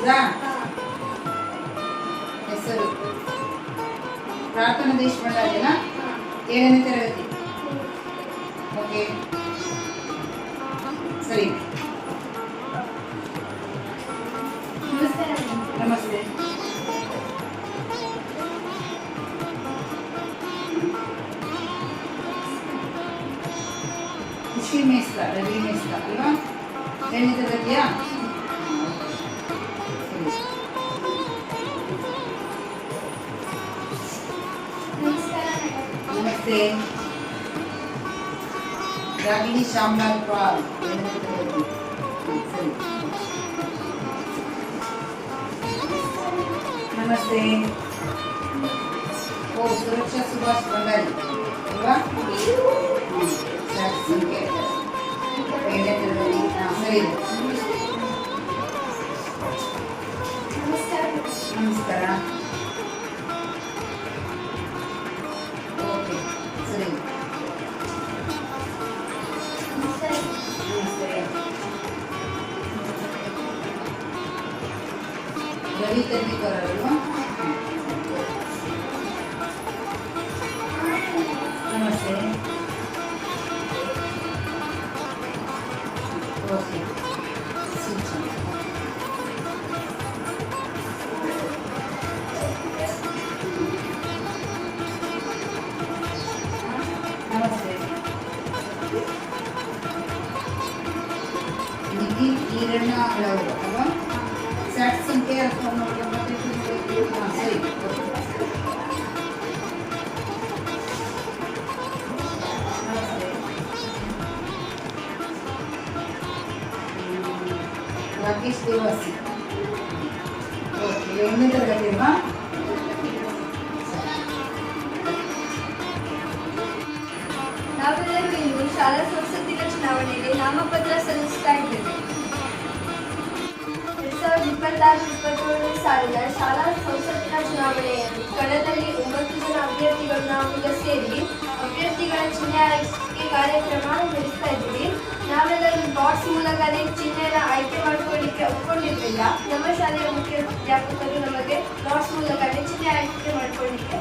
ಹೌದಾ? ಹೆಸರು ಪ್ರಾರ್ಥನಾ ದೇಶಪಾಂಡೆನಾ? 7ನೇ ತರಗತಿ. ಓಕೆ, ಸರಿ. ನಮಸ್ತೆ. ಖುಷಿ ಮೇಸ್ತ, ರವಿ ಮೇಸ್ತ ಅಲ್ವಾ? 7ನೇ ತರಗತಿಯಾ? ನಮಸ್ತೆ. ರಾಗಿಣಿ ಶ್ಯಾಮ್ಲಾಲ್ ಪಾಲ್, 7ನೇ ತರಗತಿ. ಸರಿ. ನಮಸ್ತೆ. ಓ, ಸುರಕ್ಷಾ ಸುಭಾಷ್ ಭಂಡಾರಿ ಅಲ್ವಾ? ಸಂಖ್ಯೆ 7ನೇ ತರಗತಿ. ಸರಿ. ನಮಸ್ಕಾರ. ಓಕೆ, ಸರಿ. ನಮಸ್ತೆ. ರವಿ ತಂದಿಕರ್ ಅಲ್ವಾ? ನಮಸ್ತೆ. ಓಕೆ, ನಮಸ್ತೆ. ನಿಧಿ ಈರಣ್ಣ ಅವರು ಅಲ್ವಾ? ಸ್ಯಾಟ್ ಸಂಖ್ಯೆ 1999. ಸರಿ. ನಮಸ್ತೆ. ರಾಕೇಶ್ ದೇವಾಸಿ. ಓಕೆ, 7ನೇ ತರಗತಿ ಅಲ್ವಾ? ನಾವೆಲ್ಲರೂ ಇಂದು ಶಾಲಾ ಸಂಸತ್ತಿನ ಚುನಾವಣೆಗೆ ನಾಮಪತ್ರ ಸಲ್ಲಿಸ್ತಾ ಇದ್ದೇವೆ. 2026-27 ಸಾಲಿನ ಶಾಲಾ ಸಂಸತ್ತಿನ ಚುನಾವಣೆಯಲ್ಲಿ ಕಣದಲ್ಲಿ 9 ಜನ ಅಭ್ಯರ್ಥಿಗಳು ನಾವೀಗ ಸೇರಿ ಅಭ್ಯರ್ಥಿಗಳ ಚಿಹ್ನೆ ಆಯ್ಕೆ ಕಾರ್ಯಕ್ರಮ ನಡೆಸ್ತಾ ಇದ್ದೀವಿ. ನಾವೆಲ್ಲರೂ ಬಾಟ್ಸ್ ಮೂಲಕನೇ ಚಿಹ್ನೆನ ಆಯ್ಕೆ ಮಾಡ್ಕೊಳ್ಳಿಕ್ಕೆ ಒಪ್ಕೊಂಡಿರಲಿಲ್ಲ. ನಮ್ಮ ಶಾಲೆಯ ಮುಖ್ಯಾಧ್ಯಾಪಕರು ನಮಗೆ ಬಾಟ್ಸ್ ಮೂಲಕನೇ ಚಿಹ್ನೆ ಆಯ್ಕೆ ಮಾಡ್ಕೊಳ್ಳಿಕ್ಕೆ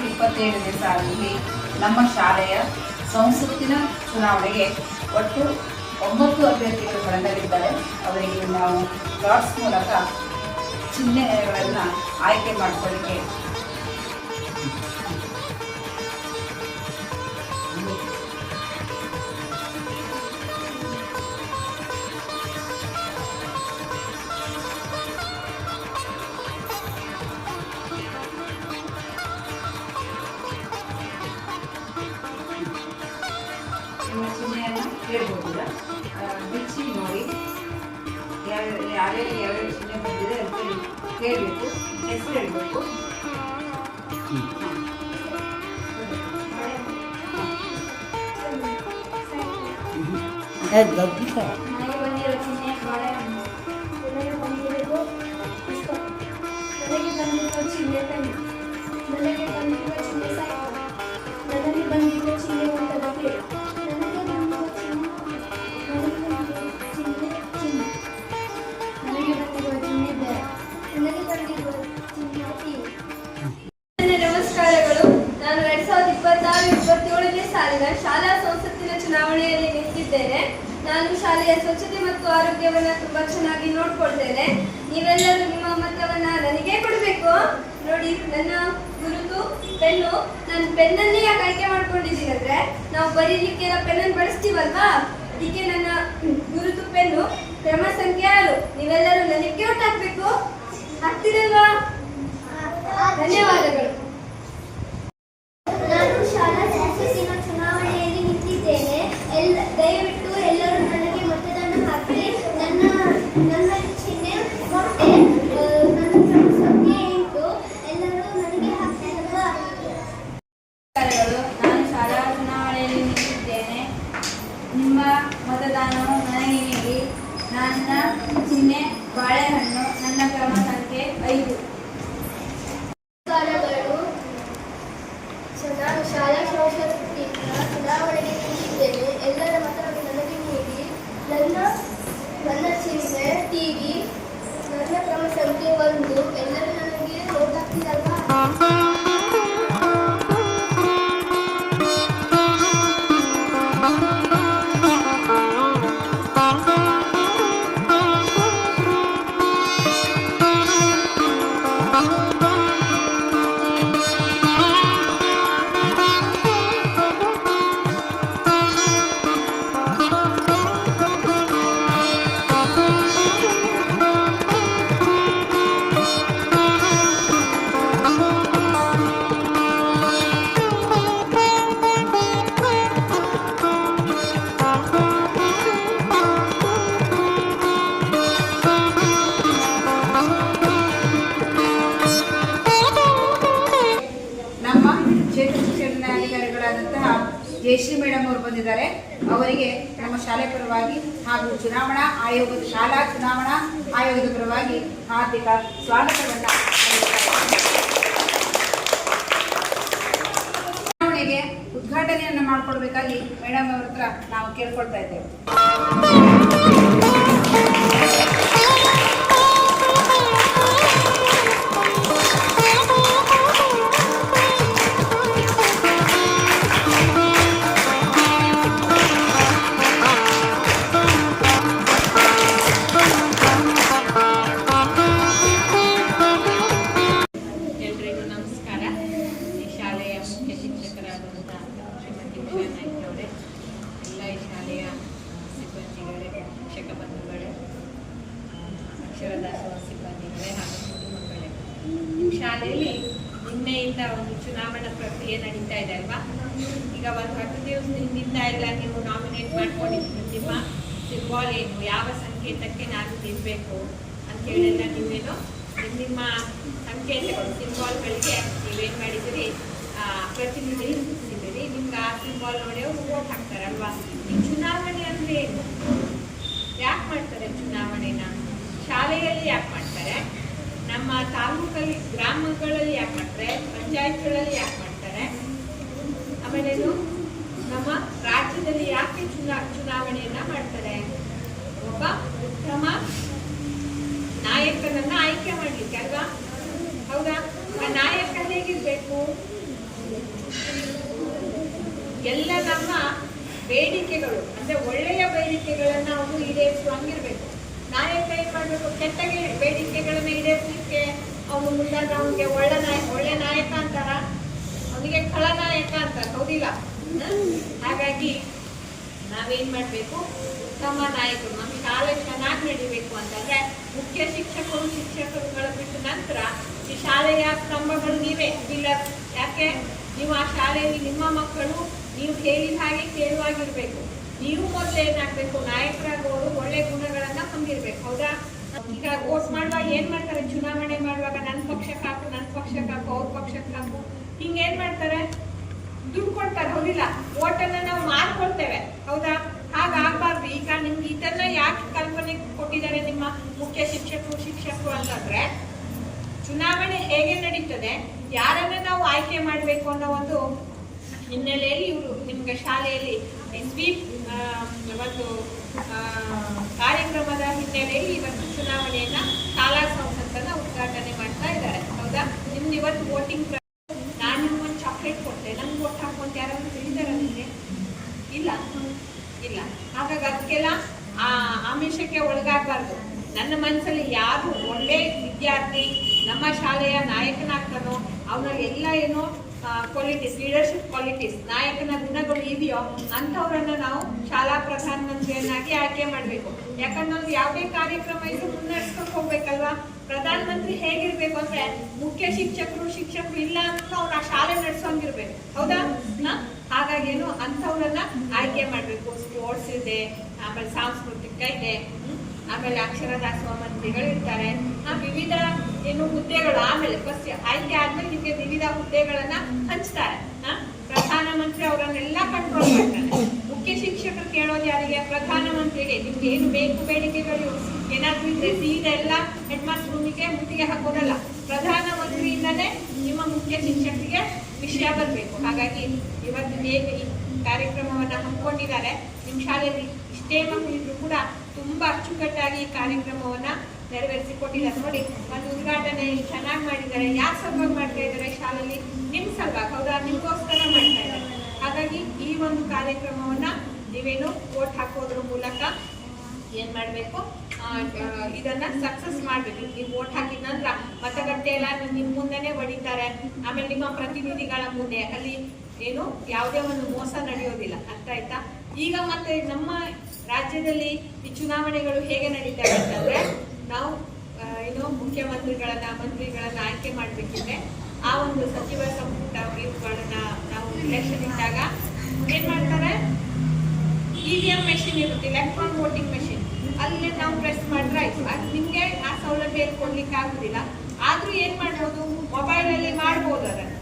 27ನೇ ಸಾಲಿನಲ್ಲಿ ನಮ್ಮ ಶಾಲೆಯ ಸಂಸತ್ತಿನ ಚುನಾವಣೆಗೆ ಒಟ್ಟು 9 ಅಭ್ಯರ್ಥಿಗಳು ಕಣದಲ್ಲಿದ್ದಾರೆ. ಅವರಿಗೆ ನಾವು ಲಾಟ್ಸ್ ಮೂಲಕ ಚಿಹ್ನೆಗಳನ್ನು ಆಯ್ಕೆ ಮಾಡಿಕೊಳ್ಳಿಕ್ಕೆ ಚಿಹ್ನೆಯನ್ನು ಹೇಳ್ಬೋದಿಲ್ಲ. ಬಿಚ್ಚಿ ನೋಡಿ ಯಾರ್ಯಾರಿಗೆ ಯಾವ್ಯಾವ ಚಿಹ್ನೆ ಬಂದಿದೆ ಅಂತ ಹೇಳಬೇಕು. ಹೆಸರು ಹೇಳಬೇಕು. ನನಗೆ ಬಂದಿರೋ ಚಿಹ್ನೆ ಬಾಳೆಹಣ್ಣು. ನನಗೆ ಬಂದಿರೋ ಚಿಹ್ನೆ ಪೆನ್ನು. ನನಗೆ ಬಂದಿರೋ ಚಿಹ್ನೆ ಸೈಕಲ್. ನನಗೆ ಬಂದಿರೋ ಚಿಹ್ನೆ ಒಂದಕ್ಕೆ. ನನಗೆ ಬಂದಿರೋ ಚಿಹ್ನೆ ಚಿಹ್ನೆ. ನನಗೆ ಬಂದಿರೋ ಚಿಹ್ನೆ ಬೆರ. ನನಗೆ ಬಂದಿರೋ ಚಿಹ್ನೆ ತೀರು. ನಮಸ್ಕಾರಗಳು. ನಾನು 2026-27ನೇ ಸಾಲಿನ ಶಾಲಾ ಸಂಸತ್ತಿನ ಚುನಾವಣೆಯಲ್ಲಿ ನಿಂತಿದ್ದೇನೆ. ನಾನು ಶಾಲೆಯ ಸ್ವಚ್ಛತೆ ಮತ್ತು ಆರೋಗ್ಯವನ್ನು ತುಂಬಾ ಚೆನ್ನಾಗಿ ನೋಡ್ಕೊಳ್ತೇನೆ. ನೀವೆಲ್ಲರೂ ನಿಮ್ಮ ಮತವನ್ನ ನನಗೆ ಕೊಡಬೇಕು. ನೋಡಿ, ನನ್ನ ಗುರುತು ಪೆನ್ನು. ನಾನು ಪೆನ್ನನ್ನೇ ಯಾಕೆ ಆಯ್ಕೆ ಮಾಡ್ಕೊಂಡಿದ್ದೀನಿ ಅಂದ್ರೆ, ನಾವು ಬರೀಲಿಕ್ಕೆ ಪೆನ್ನನ್ನು ಬಳಸ್ತೀವಲ್ವಾ, ಅದಕ್ಕೆ ನನ್ನ ಗುರುತು ಪೆನ್ನು. ಕ್ರಮ ಸಂಖ್ಯೆ 6. ನೀವೆಲ್ಲರೂ ನನಗೆ ಓಟ್ ಹಾಕ್ಬೇಕು. ಹಾಕ್ತಿರಲ್ವಾ? ಧನ್ಯವಾದಗಳು. ನಾನು ಶಾಲಾ ಸಂಸತ್ತಿನ ಚುನಾವಣೆಯಲ್ಲಿ ನಿಂತಿದ್ದೇನೆ. ದಯವಿಟ್ಟು ಎಲ್ಲರೂ ನನಗೆ ಮತದಾನ ಹಾಕಿ. ನನ್ನ ಚಿಹ್ನೆ ಮೊಟ್ಟೆ. ನನ್ನ ಕ್ರಮ ಸಂಖ್ಯೆ 8. ಎಲ್ಲರೂ ನನಗೆ ಹಾಕ್ತಿರಲ್ವಾ? ನಾನು ಶಾಲಾ ಚುನಾವಣೆಯಲ್ಲಿ ನಿಂತಿದ್ದೇನೆ. ನಿಮ್ಮ ಮತದಾನವು ನನಗೆ ನೀಡಿ. ನನ್ನ ಚಿಹ್ನೆ ಬಾಳೆಹಣ್ಣು. ನನ್ನ ಕ್ರಮ ಸಂಖ್ಯೆ 5. ನಾನು ಶಾಲಾ ಸಂಸತ್ತಿನ ಚುನಾವಣೆಗೆ ನಿಂತಿದ್ದೇನೆ. ಎಲ್ಲರ ಮತವನ್ನು ನನಗೆ ನೀಡಿ. ನನ್ನ ಚಿಹ್ನೆ ಟಿವಿ. ಜಯಶ್ರೀ ಮೇಡಮ್ ಅವರು ಬಂದಿದ್ದಾರೆ. ಅವರಿಗೆ ನಮ್ಮ ಶಾಲೆ ಪರವಾಗಿ ಹಾಗೂ ಶಾಲಾ ಚುನಾವಣಾ ಆಯೋಗದ ಪರವಾಗಿ ಹಾರ್ದಿಕ ಸ್ವಾಗತವನ್ನು. ಚುನಾವಣೆಗೆ ಉದ್ಘಾಟನೆಯನ್ನು ಮಾಡಿಕೊಡ್ಬೇಕಾಗಿ ಮೇಡಮ್ ಅವರ ಹತ್ರ ನಾವು ಕೇಳ್ಕೊಳ್ತಾ ಇದ್ದೇವೆ. ಸಿಬ್ಬಂದಿಗಳೇ ಹಾಗೂ ಕುಟುಂಬಗಳೇ, ನಿಮ್ಮ ಶಾಲೆಯಲ್ಲಿ ನಿನ್ನೆಯಿಂದ ಒಂದು ಚುನಾವಣಾ ಪ್ರಕ್ರಿಯೆ ನಡೀತಾ ಇದೆ ಅಲ್ವಾ? ಈಗ ಒಂದು 10 ದಿವಸದ ಹಿಂದಿಂದ ಎಲ್ಲ ನೀವು ನಾಮಿನೇಟ್ ಮಾಡ್ಕೊಂಡಿದ್ದೀವಿ. ನಿಮ್ಮ ಸಿಂಬಾಲ್ ಏನು, ಯಾವ ಸಂಕೇತಕ್ಕೆ ನಾನು ನಿಲ್ಬೇಕು ಅಂತೇಳೆಲ್ಲ ನೀವೇನು ನಿಮ್ಮ ಸಂಕೇತಗಳು ಸಿಂಬಾಲ್ಗಳಿಗೆ ನೀವೇನು ಮಾಡಿದ್ದೀರಿ, ಪ್ರತಿನಿಧಿಸಿದ್ದೀರಿ. ನಿಮ್ಗೆ ಆ ಸಿಂಬಾಲ್ ನೋಡಿ ಅವರು ವೋಟ್ ಹಾಕ್ತಾರಲ್ವಾ? ಈ ಚುನಾವಣೆ ಅಂದ್ರೆ ಏನು, ಯಾಕೆ ಮಾಡ್ತಾರೆ ಚುನಾವಣೆನ? ಶಾಲೆಯಲ್ಲಿ ಯಾಕೆ ಮಾಡ್ತಾರೆ? ನಮ್ಮ ತಾಲೂಕಲ್ಲಿ ಗ್ರಾಮಗಳಲ್ಲಿ ಯಾಕೆ ಮಾಡ್ತಾರೆ? ಪಂಚಾಯತ್ಗಳಲ್ಲಿ ಯಾಕೆ ಮಾಡ್ತಾರೆ? ಆಮೇಲೆ ನಮ್ಮ ರಾಜ್ಯದಲ್ಲಿ ಯಾಕೆ ಚುನಾವಣೆಯನ್ನ ಮಾಡ್ತಾರೆ? ಒಬ್ಬ ಉತ್ತಮ ನಾಯಕನನ್ನ ಆಯ್ಕೆ ಮಾಡ್ಲಿಕ್ಕೆ ಅಲ್ವಾ? ಹೌದಾ? ಆ ನಾಯಕ ಹೇಗಿರ್ಬೇಕು? ಎಲ್ಲ ನಮ್ಮ ಬೇಡಿಕೆಗಳು ಅಂದ್ರೆ ಒಳ್ಳೆಯ ಬೇಡಿಕೆಗಳನ್ನ ಅವನು ಈಡೇರಿಸುವಂಗಿರ್ಬೇಕು. ನಾಯಕ ಏನ್ ಮಾಡ್ಬೇಕು? ಕೆಟ್ಟ ಬೇಡಿಕೆಗಳನ್ನ ಈಡೇರಿಸಲಿಕ್ಕೆ ಅವನು ಮುಂದಾಗ ಅವನಿಗೆ ಒಳ್ಳೆ ನಾಯಕ ಅಂತಾರ, ಅವನಿಗೆ ಖಳನಾಯಕ ಅಂತಾರ, ಹೌದಿಲ್ಲ? ಹಾಗಾಗಿ ನಾವೇನ್ ಮಾಡ್ಬೇಕು? ಉತ್ತಮ ನಾಯಕರು. ನಮ್ಮ ಶಾಲೆ ಚೆನ್ನಾಗಿ ನಡಿಬೇಕು ಅಂತಂದ್ರೆ ಮುಖ್ಯ ಶಿಕ್ಷಕರುಗಳ ಬಿಟ್ಟ ನಂತರ ಈ ಶಾಲೆಯ ಸ್ತಂಭಗಳು ನೀವೇ ಪಿಲ್ಲರ್. ಯಾಕೆ? ನೀವು ಆ ಶಾಲೆಯಲ್ಲಿ ನಿಮ್ಮ ಮಕ್ಕಳು ನೀವು ಹೇಳಿದ ಹಾಗೆ ಕೇಳುವಾಗಿರ್ಬೇಕು. ನೀವು ಮೊದಲು ಏನಾಗ್ಬೇಕು? ನಾಯಕರಾಗೋರು ಒಳ್ಳೆ ಗುಣಗಳನ್ನ ಹೊಂದಿರ್ಬೇಕು. ಹೌದಾ? ಈಗ ವೋಟ್ ಮಾಡುವಾಗ ಏನ್ ಮಾಡ್ತಾರೆ? ಚುನಾವಣೆ ಮಾಡುವಾಗ ನನ್ನ ಪಕ್ಷಕ್ಕೆ ಹಾಕು, ಅವ್ರ ಪಕ್ಷಕ್ಕೆ ಹಾಕು, ಹಿಂಗೇನ್ ಮಾಡ್ತಾರೆ? ದುಡ್ಡು ಕೊಡ್ತಾರೆ, ಹೌದಿಲ್ಲ? ಓಟನ್ನ ನಾವು ಮಾರ್ಕೊಳ್ತೇವೆ, ಹೌದಾ? ಹಾಗಾಗ್ಬಾರ್ದು. ಈಗ ನಿಮ್ಗೆ ಇದನ್ನ ಯಾಕೆ ಕಲ್ಪನೆ ಕೊಟ್ಟಿದ್ದಾರೆ ನಿಮ್ಮ ಮುಖ್ಯ ಶಿಕ್ಷಕರು ಅಂತಂದ್ರೆ, ಚುನಾವಣೆ ಹೇಗೆ ನಡೀತದೆ, ಯಾರನ್ನ ನಾವು ಆಯ್ಕೆ ಮಾಡ್ಬೇಕು ಅನ್ನೋ ಒಂದು ಹಿನ್ನೆಲೆಯಲ್ಲಿ ಇವರು ನಿಮ್ಗೆ ಶಾಲೆಯಲ್ಲಿ ಸ್ವೀಪ್ ಒಂದು ಕಾರ್ಯಕ್ರಮದ ಹಿನ್ನೆಲೆಯಲ್ಲಿ ಇವತ್ತು ಚುನಾವಣೆಯನ್ನ ಶಾಲಾ ಸಂಸತ್ತನ್ನ ಉದ್ಘಾಟನೆ ಮಾಡ್ತಾ ಇದ್ದಾರೆ. ಹೌದಾ? ನಿಮ್ದು ಇವತ್ತು ವೋಟಿಂಗ್. ನಾನು ನಿಮ್ಗೊಂದು ಚಾಕ್ಲೇಟ್ ಕೊಟ್ಟೆ, ನನ್ಗೆ ವೋಟ್ ಹಾಕುವಂತ ಯಾರಾದ್ರೂ ತಿಳಿದಾರ ನಿಮಗೆ? ಇಲ್ಲ. ಹಾಗಾಗಿ ಅದಕ್ಕೆಲ್ಲ ಆಮಿಷಕ್ಕೆ ಒಳಗಾಗಬಾರ್ದು. ನನ್ನ ಮನಸ್ಸಲ್ಲಿ ಯಾರು ಒಳ್ಳೆ ವಿದ್ಯಾರ್ಥಿ ನಮ್ಮ ಶಾಲೆಯ ನಾಯಕನಾಗ್ತಾನೋ ಅವನಲ್ಲಿ ಎಲ್ಲ ಏನೋ ಕ್ವಾಲಿಟೀಸ್, ಲೀಡರ್ಶಿಪ್ ಕ್ವಾಲಿಟೀಸ್, ನಾಯಕನ ಗುಣಗಳು ಇದೆಯೋ ಅಂಥವ್ರನ್ನ ನಾವು ಶಾಲಾ ಪ್ರಧಾನ ಮಂತ್ರಿಯನ್ನಾಗಿ ಆಯ್ಕೆ ಮಾಡಬೇಕು. ಯಾಕಂದ್ರೆ ನಾವು ಯಾವುದೇ ಕಾರ್ಯಕ್ರಮ ಇದು ಮುನ್ನಡೆಸ್ಕೊಂಡು ಹೋಗ್ಬೇಕಲ್ವಾ? ಪ್ರಧಾನ ಮಂತ್ರಿ ಹೇಗಿರ್ಬೇಕು ಅಂದ್ರೆ ಮುಖ್ಯ ಶಿಕ್ಷಕರು ಇಲ್ಲ ಅಂತ ಅವ್ರು ಆ ಶಾಲೆ ನಡೆಸೋಂಗಿರ್ಬೇಕು. ಹೌದಾ? ಹಾಗಾಗೇನು ಅಂಥವ್ರನ್ನ ಆಯ್ಕೆ ಮಾಡಬೇಕು. ಸ್ಪೋರ್ಟ್ಸ್ ಇದೆ, ಆಮೇಲೆ ಸಾಂಸ್ಕೃತಿಕ ಇದೆ, ಆಮೇಲೆ ಅಕ್ಷರ ದಾಸೋಹ ಮಂತ್ರಿಗಳು ಇರ್ತಾರೆ, ವಿವಿಧ ಏನು ಹುದ್ದೆಗಳು. ಆಮೇಲೆ ಫಸ್ಟ್ ಆಯ್ಕೆ ಆದ್ಮೇಲೆ ನಿಮ್ಗೆ ವಿವಿಧ ಹುದ್ದೆಗಳನ್ನ ಹಂಚ್ತಾರೆ. ಪ್ರಧಾನ ಮಂತ್ರಿ ಅವರನ್ನೆಲ್ಲ ಕಂಟ್ರೋಲ್ ಮಾಡ್ತಾರೆ. ಮುಖ್ಯ ಶಿಕ್ಷಕರು ಕೇಳೋದು ಯಾರಿಗೆ? ಪ್ರಧಾನ ಮಂತ್ರಿಗೆ. ನಿಮ್ಗೆ ಏನು ಬೇಕು ಬೇಡಿಕೆಗಳು ಏನಾದ್ರೂ ಇದ್ರೆ ಸೀದಾ ಎಲ್ಲ ಹೆಡ್ ಮಾಸ್ಟರ್ ರೂಮಿಗೆ ಮುತ್ತಿಗೆ ಹಾಕೋದಲ್ಲ, ಪ್ರಧಾನ ಮಂತ್ರಿಯಿಂದನೇ ನಿಮ್ಮ ಮುಖ್ಯ ಶಿಕ್ಷಕರಿಗೆ ವಿಷಯ ಬರಬೇಕು. ಹಾಗಾಗಿ ಇವತ್ತು ಹೇಗೆ ಈ ಕಾರ್ಯಕ್ರಮವನ್ನ ಹಮ್ಮಿಕೊಂಡಿದ್ದಾರೆ, ನಿಮ್ಮ ಶಾಲೆಯಲ್ಲಿ ಇಷ್ಟೇ ಮಕ್ಕಳಿದ್ರು ಕೂಡ ತುಂಬಾ ಅಚ್ಚುಕಟ್ಟಾಗಿ ಈ ಕಾರ್ಯಕ್ರಮವನ್ನ ನೆರವೇರಿಸಿಕೊಟ್ಟಿದ್ದಾರೆ. ನೋಡಿ, ಒಂದು ಉದ್ಘಾಟನೆ ಚೆನ್ನಾಗಿ ಮಾಡಿದ್ದಾರೆ. ಯಾರ ಸಲುವಾಗಿ ಮಾಡ್ತಾ ಇದ್ದಾರೆ? ಶಾಲೆಯಲ್ಲಿ ನಿಮ್ ಸಲುವಾಗಿ. ಹೌದಾ? ನಿಮ್ಗೋಸ್ಕರ ಮಾಡ್ತಾ ಇದ್ದಾರೆ. ಹಾಗಾಗಿ ಈ ಒಂದು ಕಾರ್ಯಕ್ರಮವನ್ನ ನೀವೇನು ವೋಟ್ ಹಾಕೋದ್ರ ಮೂಲಕ ಏನ್ ಮಾಡ್ಬೇಕು? ಇದನ್ನ ಸಕ್ಸಸ್ ಮಾಡ್ಬೇಕು. ನೀವು ವೋಟ್ ಹಾಕಿದ ನಂತರ ಮತಗಟ್ಟೆ ಎಲ್ಲ ನಿಮ್ ಮುಂದೆನೆ ಹೊಡಿತಾರೆ. ಆಮೇಲೆ ನಿಮ್ಮ ಪ್ರತಿನಿಧಿಗಳ ಮುಂದೆ ಅಲ್ಲಿ ಏನು ಯಾವುದೇ ಒಂದು ಮೋಸ ನಡೆಯೋದಿಲ್ಲ. ಅರ್ಥ ಆಯ್ತಾ? ಈಗ ಮತ್ತೆ ನಮ್ಮ ರಾಜ್ಯದಲ್ಲಿ ಈ ಚುನಾವಣೆಗಳು ಹೇಗೆ ನಡೀತವೆ ಅಂತಂದ್ರೆ, ನಾವು ಏನು ಮಂತ್ರಿಗಳನ್ನ ಆಯ್ಕೆ ಮಾಡ್ಬೇಕಿದ್ರೆ ಆ ಒಂದು ಸಚಿವ ಸಂಪುಟ ವ್ಯೂಹಗಳನ್ನ ನಾವು ಎಲೆಕ್ಷನ್ ಇದ್ದಾಗ ಏನ್ ಮಾಡ್ತಾರೆ? EVM ಮೆಷಿನ್ ಇರುತ್ತೆ, ಎಲೆಕ್ಟ್ರಾನ್ ವೋಟಿಂಗ್ ಮೆಷಿನ್. ಅಲ್ಲಿ ನಾವು ಪ್ರೆಸ್ ಮಾಡಿದ್ರೆ ಆಯ್ತು. ಅದು ನಿಮ್ಗೆ ಆ ಸೌಲಭ್ಯ ಕೊಡ್ಲಿಕ್ಕೆ ಆಗುದಿಲ್ಲ. ಆದ್ರೂ ಏನ್ ಮಾಡ್ಬೋದು? ಮೊಬೈಲ್ ಅಲ್ಲಿ ಮಾಡ್ಬೋದು. ಅದನ್ನ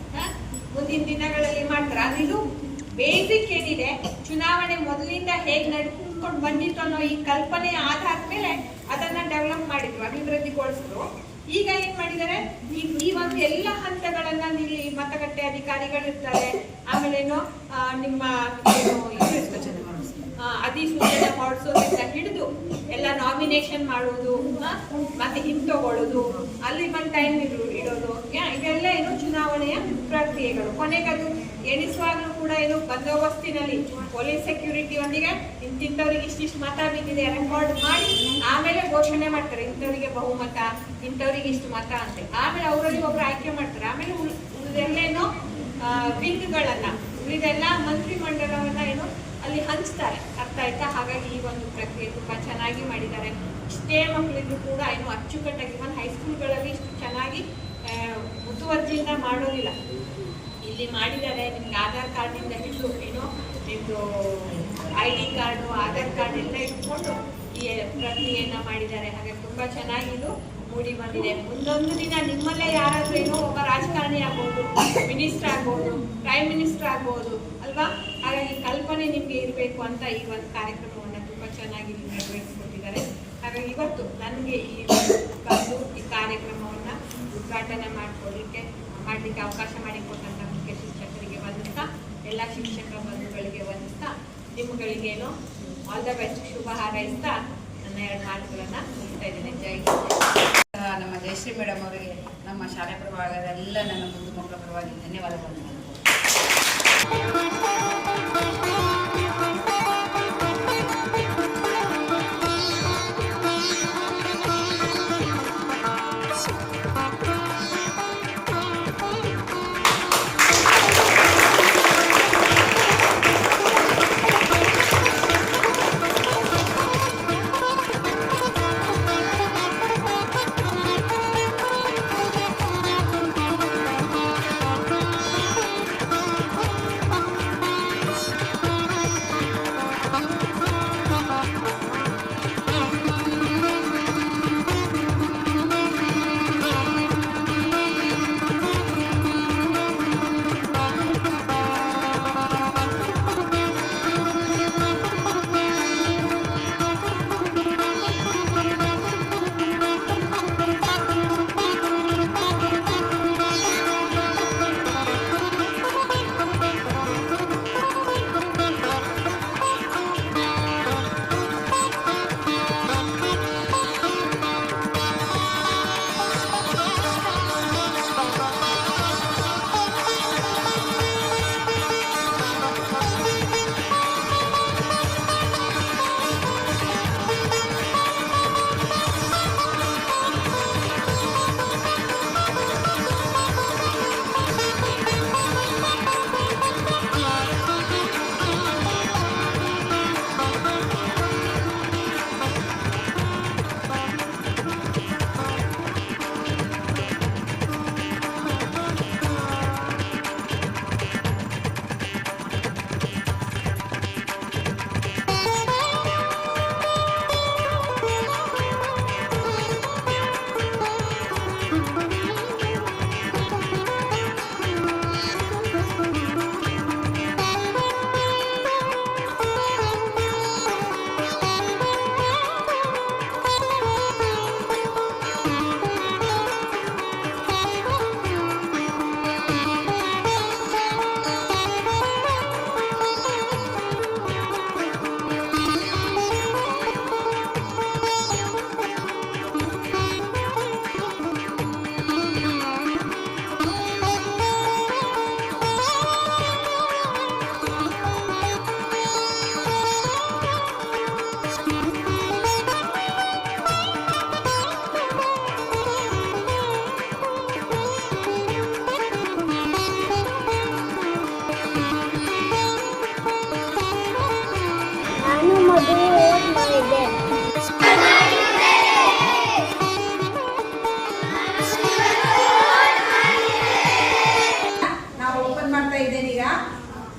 ಮುಂದಿನ ದಿನಗಳಲ್ಲಿ ಮಾಡ್ತಾರೆ. ಅದು ಇದು ಬೇಸಿಕ್ ಏನಿದೆ ಚುನಾವಣೆ ಮೊದಲಿಂದ ಹೇಗೆ ನಡ್ಕೊಂಡು ಬಂದಿತ್ತು ಅನ್ನೋ ಈ ಕಲ್ಪನೆ ಆಧಾರದ ಮೇಲೆ ಅದನ್ನ ಡೆವಲಪ್ ಮಾಡಿದ್ರು, ಅಭಿವೃದ್ಧಿಗೊಳಿಸಿದ್ರು. ಈಗ ಏನ್ ಮಾಡಿದ್ದಾರೆ, ಈ ಒಂದು ಎಲ್ಲ ಹಂತಗಳನ್ನ ಇಲ್ಲಿ ಮತಗಟ್ಟೆ ಅಧಿಕಾರಿಗಳಿರ್ತಾರೆ, ಆಮೇಲೆ ನಿಮ್ಮ ಅಧಿಸೂಚನೆ ಹೊರಡಿಸೋದ್ರಿಂದ ಹಿಡಿದು ಎಲ್ಲ ನಾಮಿನೇಷನ್ ಮಾಡೋದು, ಮತ್ತೆ ಹಿಂತಗೊಳ್ಳೋದು, ಅಲ್ಲಿ ಬಂದು ಟೈಮ್ ಇಡೋದು, ಇವೆಲ್ಲ ಏನು ಚುನಾವಣೆಯ ಪ್ರಕ್ರಿಯೆಗಳು. ಕೊನೆಗೆ ಅದು ಎಣಿಸುವಾಗಲೂ ಕೂಡ ಏನು ಬಂದೋಬಸ್ತಿನಲ್ಲಿ ಪೊಲೀಸ್ ಸೆಕ್ಯೂರಿಟಿ ಒಂದಿಗೆ ಇಂಥವ್ರಿಗೆ ಇಷ್ಟಿಷ್ಟು ಮತ ಬಿದ್ದಿದೆ ರೆಕಾರ್ಡ್ ಮಾಡಿ ಆಮೇಲೆ ಘೋಷಣೆ ಮಾಡ್ತಾರೆ, ಇಂಥವ್ರಿಗೆ ಬಹುಮತ, ಇಂಥವ್ರಿಗೆ ಇಷ್ಟು ಮತ ಅಂತ. ಆಮೇಲೆ ಅವರಲ್ಲಿ ಒಬ್ರು ಆಯ್ಕೆ ಮಾಡ್ತಾರೆ. ಆಮೇಲೆ ಉಳಿದೆಲ್ಲೇನೋ ವಿಂಗ್ಗಳನ್ನ, ಉಳಿದೆಲ್ಲ ಮಂತ್ರಿ ಮಂಡಲವನ್ನ ಏನು ಅಲ್ಲಿ ಹಂಚ್ತಾರೆ. ಅರ್ಥ ಆಯ್ತಾ? ಹಾಗಾಗಿ ಈ ಒಂದು ಪ್ರಕ್ರಿಯೆ ತುಂಬಾ ಚೆನ್ನಾಗಿ ಮಾಡಿದ್ದಾರೆ. ಇಷ್ಟೇ ಮಕ್ಕಳಿದ್ರು ಕೂಡ ಏನು ಅಚ್ಚುಕಟ್ಟಾಗಿ, ಇವನ್ ಹೈಸ್ಕೂಲ್ಗಳಲ್ಲಿ ಇಷ್ಟು ಚೆನ್ನಾಗಿ ಮುತುವರ್ಜಿಯಿಂದ ಮಾಡೋದಿಲ್ಲ, ಇಲ್ಲಿ ಮಾಡಿದ್ದಾರೆ. ನಿಮ್ಗೆ ಆಧಾರ್ ಕಾರ್ಡ್ನಿಂದ ಹಿಡಿದು ಏನು ನಿಮ್ದು ID ಕಾರ್ಡು, ಆಧಾರ್ ಕಾರ್ಡ್ ಎಲ್ಲ ಇಟ್ಕೊಂಡು ಈ ಪ್ರಕ್ರಿಯೆಯನ್ನ ಮಾಡಿದ್ದಾರೆ. ಹಾಗಾಗಿ ತುಂಬಾ ಚೆನ್ನಾಗಿದು ಮೂಡಿ ಬಂದಿದೆ. ಮುಂದೊಂದು ದಿನ ನಿಮ್ಮಲ್ಲೇ ಯಾರಾದ್ರೂ ಏನೋ ಒಬ್ಬ ರಾಜಕಾರಣಿ ಆಗ್ಬೋದು, ಮಿನಿಸ್ಟರ್ ಆಗ್ಬೋದು, ಪ್ರೈಮ್ ಮಿನಿಸ್ಟರ್ ಆಗ್ಬೋದು ಅಲ್ವಾ? ಹಾಗಾಗಿ ಕಲ್ಪನೆ ನಿಮ್ಗೆ ಇರಬೇಕು ಅಂತ ಈ ಒಂದು ಕಾರ್ಯಕ್ರಮವನ್ನ ತುಂಬಾ ಚೆನ್ನಾಗಿ ನೆರವೇರಿಸ್ಕೊಟ್ಟಿದ್ದಾರೆ. ಹಾಗಾಗಿ ಇವತ್ತು ನನಗೆ ಈ ಕಾರ್ಯಕ್ರಮವನ್ನ ಉದ್ಘಾಟನೆ ಮಾಡ್ಲಿಕ್ಕೆ ಅವಕಾಶ ಮಾಡಿಕೊಟ್ಟಂತ ಮುಖ್ಯ ಶಿಕ್ಷಕರಿಗೆ ವಂದಿಸ್ತಾ, ಎಲ್ಲ ಶಿಕ್ಷಕ ಬಂಧುಗಳಿಗೆ ವಂದಿಸ್ತಾ, ನಿಮ್ಮಗಳಿಗೇನು ಆಲ್ ದ ಬೆಸ್ಟ್ ಶುಭ ಹಾರೈಸ್ತಾ ನನ್ನ 2 ಮಾತುಗಳನ್ನ ಮುಗಿಸ್ತಾ ಇದ್ದೇನೆ. ಜೈ ಹಿಂದ್. ನಮ್ಮ ಜಯಶ್ರೀ ಮೇಡಮ್ ಅವರಿಗೆ ನಮ್ಮ ಶಾಲೆ ಪರವಾದ ಎಲ್ಲ ನನ್ನ ಮುಂದೆ ಮಕ್ಕಳ ಪರವಾಗಿ ಧನ್ಯವಾದಗಳನ್ನು.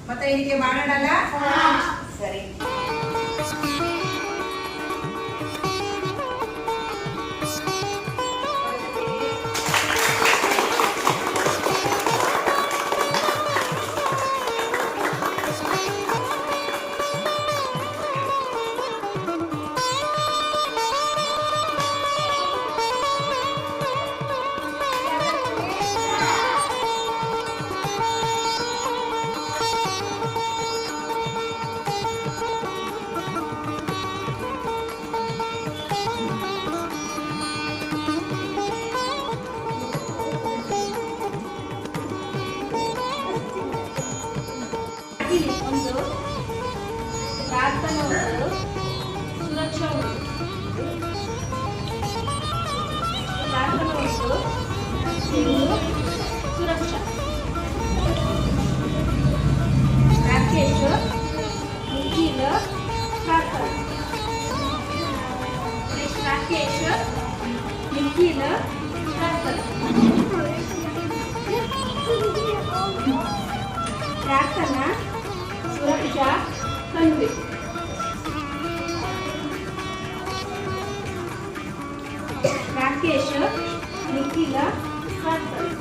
ಮತ ಎಣಿಕೆ ಮಾಡೋಣಲ್ಲ? ಸರಿ. ಪ್ರಾರ್ಥನಾ ಒಂದು, ಸುರಕ್ಷಾ ಒಂದು. ಪ್ರಾರ್ಥನಾ ಒಂದು, ಸುರಕ್ಷಾ. ರಾಕೇಶ್, ನಿಖಿಲ್, ಪ್ರಾರ್ಥನಾ. ನೆಕ್ಸ್ಟ್ ರಾಕೇಶ್, ನಿಖಿಲ್, ಪ್ರಾರ್ಥನಾ. ಪ್ರಾರ್ಥನಾ, ಸುರಕ್ಷಾ, ಕಣ್ವಿ. ರಾಕೇಶ್, ನಿಖಿಲ, ಪ್ರಾರ್ಥನಾ.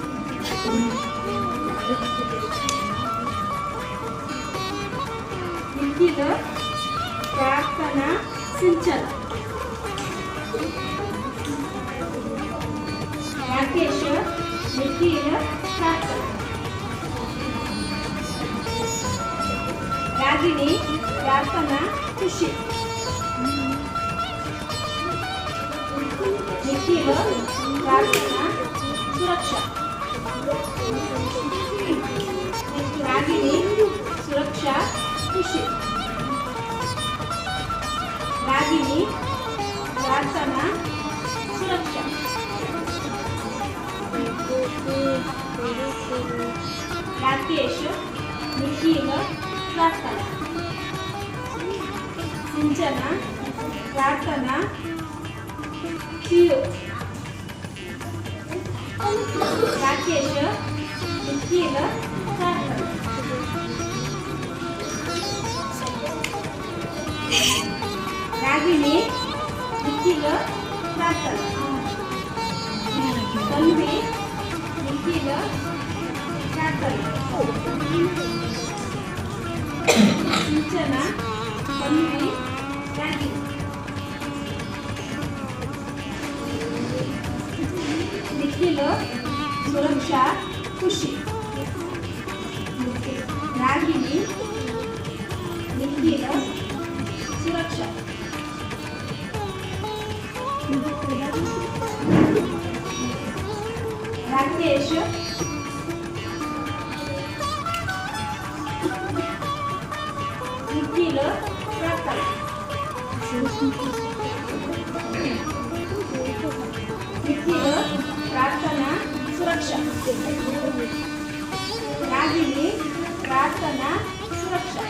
ನಿಖಿಲ, ಪ್ರಾರ್ಥನಾ, ಸಿಂಚನ. ರಾಕೇಶ್, ನಿಖಿಲ, ಪ್ರಾರ್ಥನಾ. ರಾಗಿಣಿ, ಪ್ರಾರ್ಥನಾ, ಖುಷಿ. ನಿಖಿಲ, ಪ್ರಾರ್ಥನಾ, ಸುರಕ್ಷಾ. ರಾಗಿಣಿ, ಸುರಕ್ಷಾ, ಖುಷಿ. ರಾಗಿಣಿ, ಪ್ರಾರ್ಥನಾ, ಸುರಕ್ಷಾ. ರಾಕೇಶ್, ನಿಖಿಲ, ಪ್ರಾರ್ಥನಾ. ಸಿಂಚನ, ಪ್ರಾರ್ಥನಾ, ಪಿಯು. ರಾಕೇಶ್, ನಿಖಿಲ, ಪ್ರಾರ್ಥನಾ. ರಾಗಿಣಿ, ನಿಖಿಲ, ಪ್ರಾರ್ಥನಾ. ಕಲ್ವಿ, ನಿಖಿಲ, ಪ್ರಾರ್ಥನಾ. ಸಿಂಚನ, ಕಲ್ವಿ, ರಾಗಿಣಿ. ನಿಖಿಲ, ಸುರಕ್ಷಾ, ಖುಷಿ. ರಾಗಿಣಿ, ನಿಖಿಲ, ಸುರಕ್ಷಾ. ರಾಕೇಶ್, ನಿಖಿಲ, ಪ್ರಾರ್ಥನಾ. ನಿಖಿಲ, ಪ್ರಾರ್ಥನಾ, ಸುರಕ್ಷಾ. ರಾಗಿಣಿ, ಪ್ರಾರ್ಥನಾ, ಸುರಕ್ಷಾ.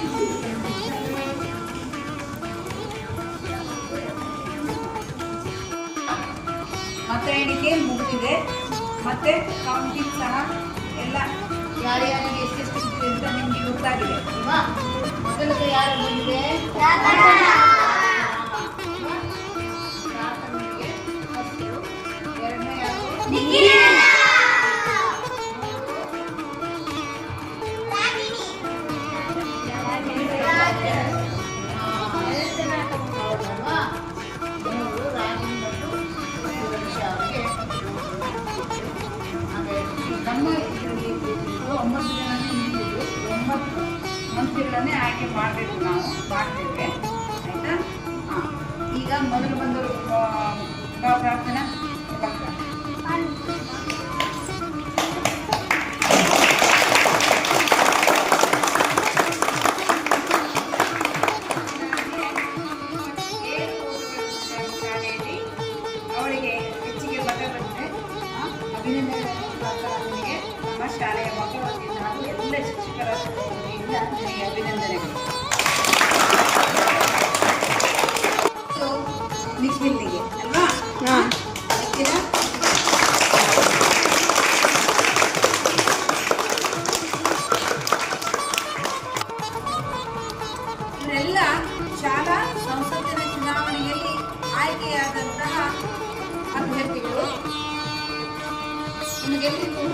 ಮತ ಎಣಿಕೆ ಮುಗಿದಿದೆ. ಮತ್ತೆ ಕೌಂಟಿಂಗ್ ಸಹ ಎಲ್ಲ ಯಾರ್ಯಾರಿಗೆ ಎಷ್ಟೆಷ್ಟು ಸಿಕ್ಕಿದೆ ಅಂತ ನಿಮಗೆ ಗೊತ್ತಾಗಿದೆ ಅಲ್ವಾ? ಮೊದಲಕ್ಕೆ ಯಾರು ಬಂದಿದೆ? ಪ್ರಾರ್ಥನೆಗೆ ಫಸ್ಟು. ಎರಡನೇ ಯಾರು? ಹೌದಲ್ವಾ? ಮೂರು ರಾಗಿಣಿ ಮತ್ತು ಸುರಕ್ಷಾ ಅವರಿಗೆ. ನಮ್ಮ ಇದರಲ್ಲಿ 9 ಜನನೇ ನಿಂತಿದ್ದು 9 ಮಂತ್ರಿಗಳನ್ನೇ ಆಯ್ಕೆ ಮಾಡಬೇಕು, ನಾವು ಮಾಡ್ತೇವೆ ಆಯ್ತಾ. ಈಗ ಮೊದಲು ಬಂದರು ಪ್ರಾರ್ಥನಾ ಪಕ್ಕ. ಶಾಲೆಯಲ್ಲಿ ಅವಳಿಗೆ ಹೆಚ್ಚಿಗೆ ಮತ ಬಂದರೆ ಅಭಿನಂದನೆ ನಿಮಗೆ ನಮ್ಮ ಶಾಲೆಯ ಮಕ್ಕಳ ವತಿಯಿಂದ ಹಾಗೂ ಎಲ್ಲ ಶಿಕ್ಷಕರ ವತಿಯಿಂದ ನಿಮಗೆ ಅಭಿನಂದನೆಗಳು. ನಿಖಿಲ್ನಿಗೆ ಅಲ್ವಾ? ನಿಖಿಲ, ಇವರೆಲ್ಲ ಶಾಲಾ ಸಂಸತ್ತಿನ ಚುನಾವಣೆಯಲ್ಲಿ ಆಯ್ಕೆಯಾದಂತಹ ಅಭ್ಯರ್ಥಿಗಳು. ನಿಮಗೆಲ್ಲರಿಗೂ